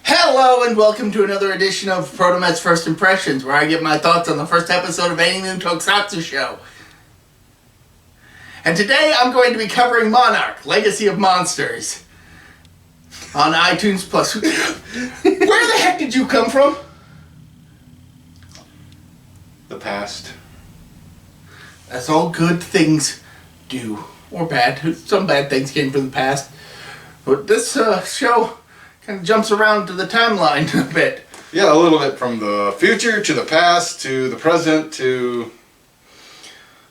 Hello and welcome to another edition of ProtoMet's First Impressions, where I give my thoughts on the first episode of any new tokusatsu show. And today I'm going to be covering Monarch, Legacy of Monsters, on iTunes Plus. Where the heck did you come from? The past. That's all good things do. Or bad. Some bad things came from the past. But this show kind of jumps around to the timeline a bit. Yeah, a little bit from the future to the past to the present to...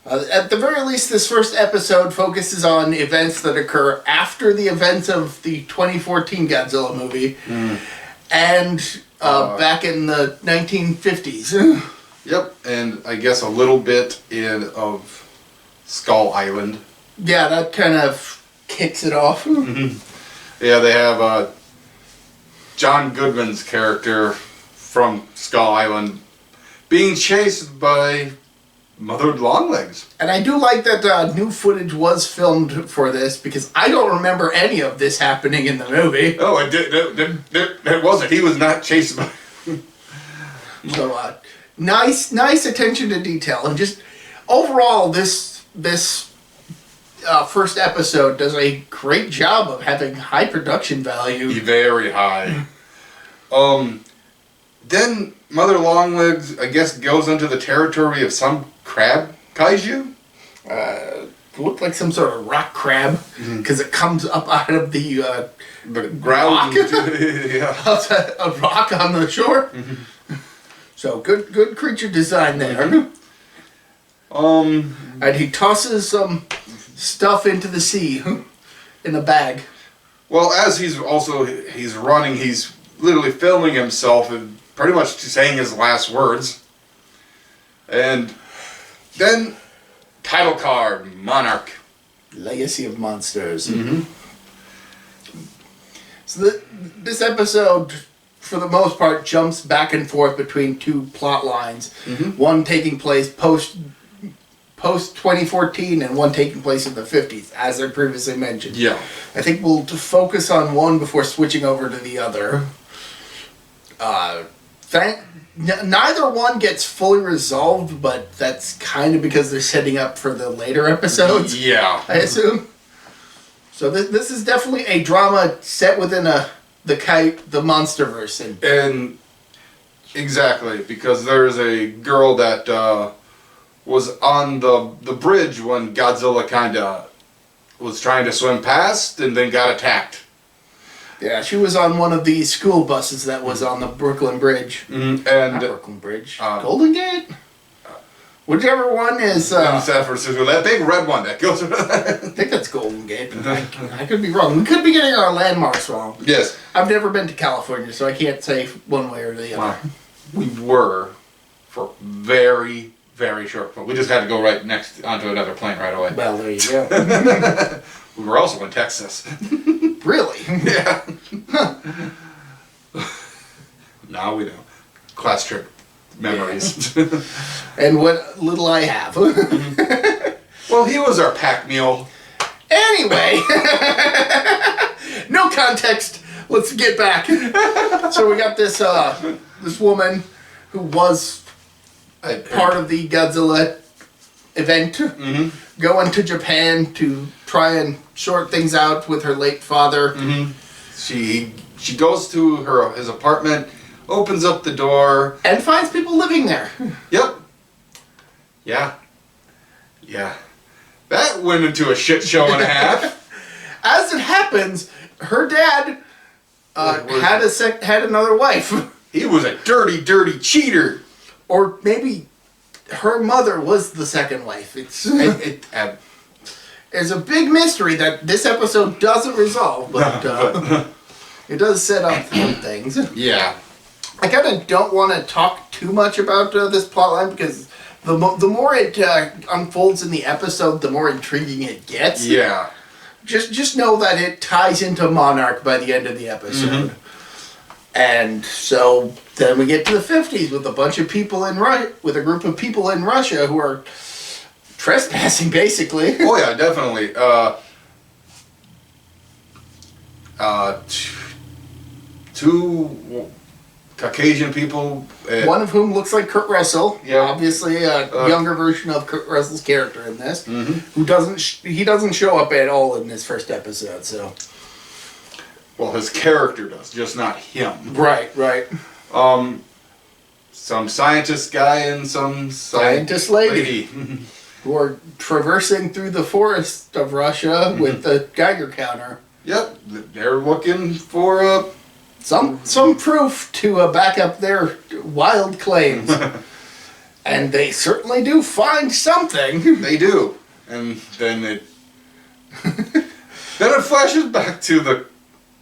At the very least, this first episode focuses on events that occur after the events of the 2014 Godzilla movie and back in the 1950s. Yep, and I guess a little bit of Skull Island. Yeah, that kind of kicks it off. Yeah, they have John Goodman's character from Skull Island being chased by Mother Longlegs. And I do like that new footage was filmed for this, because I don't remember any of this happening in the movie. Oh, it wasn't. He was not chased by... So, nice attention to detail, and just overall, this first episode does a great job of having high production value. Very high. Then Mother Longlegs, I guess, goes into the territory of some crab kaiju. Looked like some sort of rock crab, because it comes up out of the ground. Yeah. A rock on the shore. So good creature design there. And he tosses some stuff into the sea in a bag. Well, as he's running, he's literally filming himself and pretty much saying his last words. And then, title card, Monarch. Legacy of Monsters. So this episode, for the most part, jumps back and forth between two plot lines. One taking place post 2014 and one taking place in the 50s, as I previously mentioned. Yeah. I think we'll focus on one before switching over to the other. Neither one gets fully resolved, but that's kind of because they're setting up for the later episodes. Yeah. I assume. So this is definitely a drama set within the Monsterverse. And exactly, because there's a girl that was on the bridge when Godzilla kind of was trying to swim past and then got attacked. Yeah, she was on one of the school buses that was on the Brooklyn Bridge. And not Brooklyn Bridge. Golden Gate? Whichever one is... San Francisco, that big red one that goes... I think that's Golden Gate. I could be wrong. We could be getting our landmarks wrong. Yes. I've never been to California, so I can't say one way or the other. We were for very, very short. But we just had to go right next onto another plane right away. Well, there you go. We were also in Texas. Really? Yeah. Now we know. Class trip memories. And what little I have. Well, he was our pack mule. Anyway. No context. Let's get back. So we got this this woman who was a part of the Godzilla event, going to Japan to try and sort things out with her late father. She goes to his apartment, opens up the door, and finds people living there. Yep. Yeah. That went into a shit show and a half. As it happens, her dad had another wife. He was a dirty, dirty cheater. Or maybe her mother was the second wife. There's a big mystery that this episode doesn't resolve, but it does set up some things. Yeah. I kind of don't want to talk too much about this plotline, because the more it unfolds in the episode, the more intriguing it gets. Yeah. Just know that it ties into Monarch by the end of the episode. And so then we get to the 50s with a bunch of people with a group of people in Russia who are trespassing, basically. Oh yeah, definitely. two Caucasian people. One of whom looks like Kurt Russell. Yeah. Obviously, a younger version of Kurt Russell's character in this, Mm-hmm. who doesn't show up at all in this first episode. So. Well, his character does, just not him. Right. Some scientist guy and some Scientist lady. Who are traversing through the forest of Russia with the Geiger counter. Yep, they're looking for Some proof to back up their wild claims. And they certainly do find something. They do. And then it flashes back to the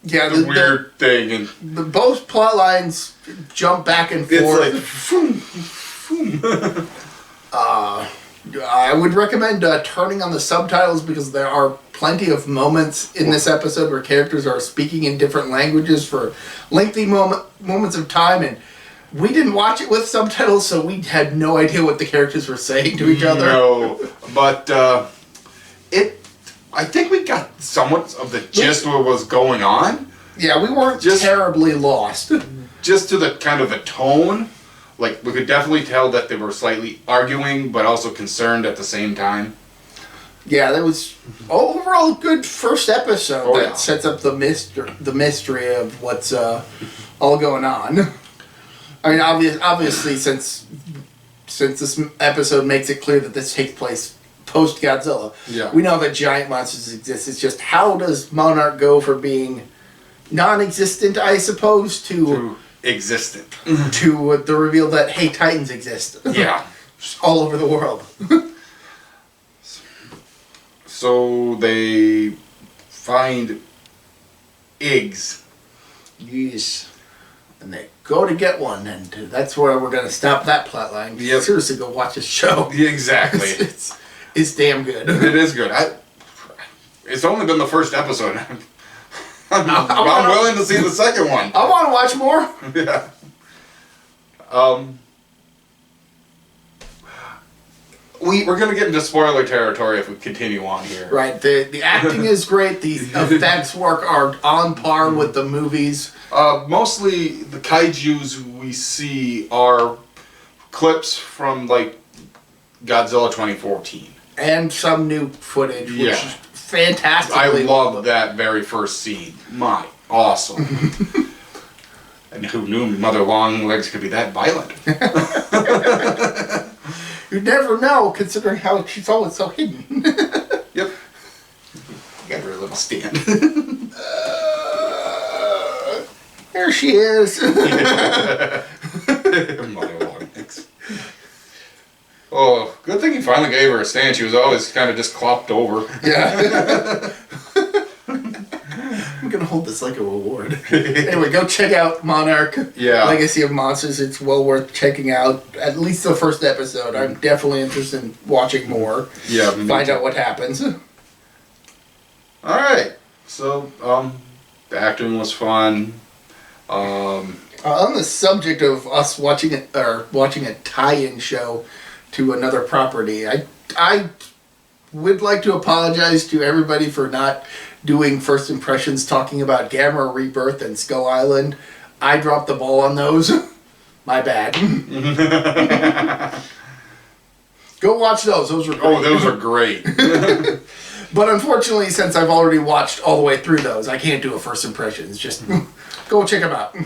weird thing, and both plot lines jump back and forth. It's like I would recommend turning on the subtitles because there are plenty of moments in this episode where characters are speaking in different languages for lengthy moments of time, and we didn't watch it with subtitles, so we had no idea what the characters were saying to each other. No, but I think we got somewhat of the gist of what was going on. Yeah, we weren't terribly lost. Just to the kind of the tone, like we could definitely tell that they were slightly arguing, but also concerned at the same time. Yeah, that was overall a good first episode that yeah. sets up the mystery of what's all going on. I mean, obviously, since this episode makes it clear that this takes place post-Godzilla, yeah. we know that giant monsters exist. It's just how does Monarch go from being non-existent, I suppose, to existent. to the reveal that, hey, Titans exist. Yeah. All over the world. So they find eggs. Yes. And they go to get one, and that's where we're going to stop that plot line. Yep. Seriously, go watch this show. Yeah, exactly. It's damn good. It is good. It's only been the first episode. I'm willing to see the second one. I want to watch more. Yeah. We're going to get into spoiler territory if we continue on here. Right. The acting is great. The effects work are on par with the movies. Mostly the kaijus we see are clips from like Godzilla 2014. And some new footage, which Yeah. is fantastic. I love that very first scene. My, awesome. And who knew Mother Longlegs could be that violent? You never know, considering how she's always so hidden. Yep. Got her little stand. There she is. Mother Longlegs. Oh, good thing you finally gave her a stand. She was always kind of just clopped over. Yeah. I'm gonna hold this like a reward. Anyway, go check out Monarch. Yeah. Legacy of Monsters. It's well worth checking out. At least the first episode. I'm definitely interested in watching more. Yeah. Find out what happens. Alright. So, the acting was fun. On the subject of us watching a tie-in show to another property, I would like to apologize to everybody for not doing first impressions talking about Gamma Rebirth and Skull Island. I dropped the ball on those. My bad. Go watch those. Those were great. Oh, those are great. But unfortunately, since I've already watched all the way through those, I can't do a first impressions. Just go check them out.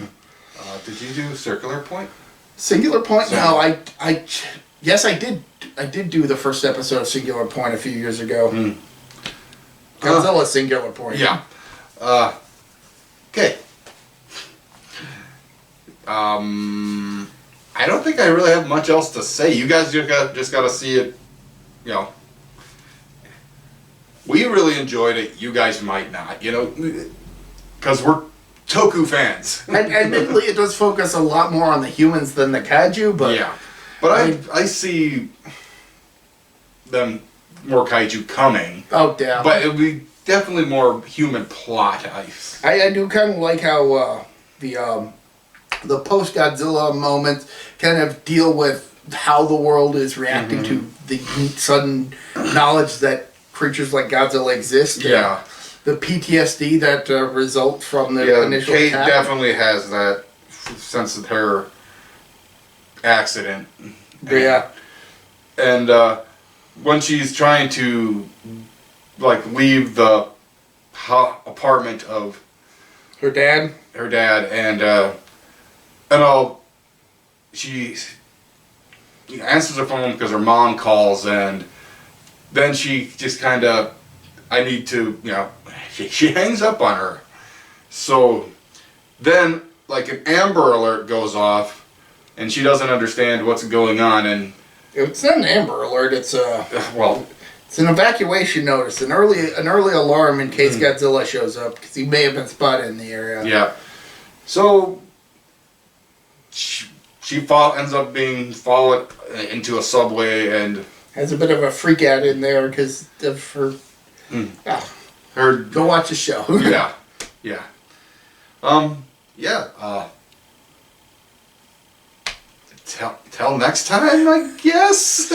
Did you do Circular Point? Singular Point? No, yes, I did. I did do the first episode of Singular Point a few years ago. Godzilla Singular Point. Yeah. Okay. I don't think I really have much else to say. You guys just got to see it. You know, we really enjoyed it. You guys might not. You know, because we're Toku fans. Admittedly, it does focus a lot more on the humans than the kaiju, but yeah. But I see them more kaiju coming. Oh, damn. But it would be definitely more human plot. I do kind of like how the post-Godzilla moments kind of deal with how the world is reacting to the sudden knowledge that creatures like Godzilla exist. Yeah. the PTSD that result from the initial Kate attack. definitely has that since of her accident. Yeah. And when she's trying to like leave the apartment of Her dad. and she answers the phone because her mom calls, and then she just kind of, I need to, she hangs up on her. So then, like, an Amber Alert goes off, and she doesn't understand what's going on, and It's not an Amber Alert. It's well, it's an evacuation notice, an early alarm in case Godzilla shows up because he may have been spotted in the area. yeah. So she ends up being followed into a subway, and Has a bit of a freak out in there because of her. her Go watch the show. yeah. Till next time, I guess.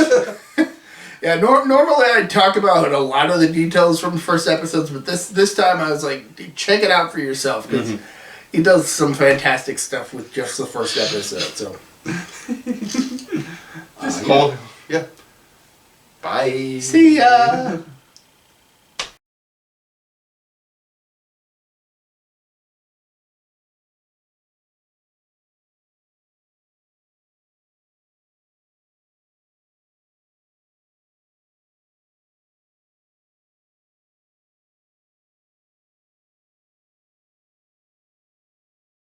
Yeah, normally I'd talk about a lot of the details from the first episodes, but this time I was like, check it out for yourself because he does some fantastic stuff with just the first episode. So, Just hold. Yeah. Bye. see ya.